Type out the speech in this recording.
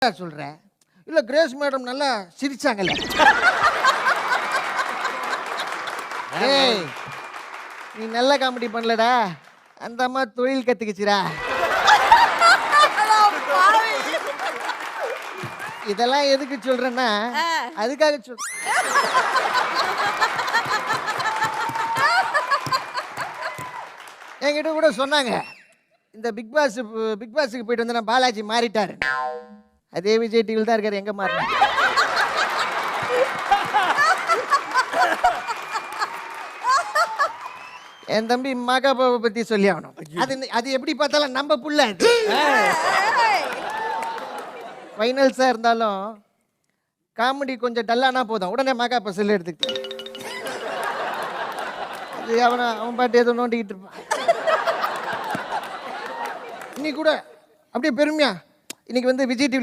சொல்றேன். இல்ல grace madam நல்லா சிரிச்சாங்கல்ல. ஏய் நீ நல்ல காமெடி பண்ணலடா. அந்த அம்மா தொழில் கத்துக்குச்சுடா. இதெல்லாம் எதுக்கு சொல்றேன்னா அதுக்காக சொல்றேன். என்கிட்ட கூட சொன்னாங்க இந்த பிக் பாஸுக்கு போயிட்டு வந்து நான் பாலாஜி மாறிட்டாரு. அதே விஜய் டிவியில் தான் இருக்காரு. எங்க மாறினார்? என் தம்பி மகாபாவை பத்தி சொல்லி ஆகணும். அது எப்படி பார்த்தாலும் நம்ம புள்ள. ஃபைனல்ஸா இருந்தாலும் காமெடி கொஞ்சம் டல்லானா போதும் உடனே மகாப்பா செல்லு எடுத்துக்கிட்டு அவன் பாட்டு ஏதோ நோண்டிக்கிட்டு இருப்பான். இன்னைக்கு கூட அப்படியே பெருமையா இன்னைக்கு வந்து விஜய் டிவி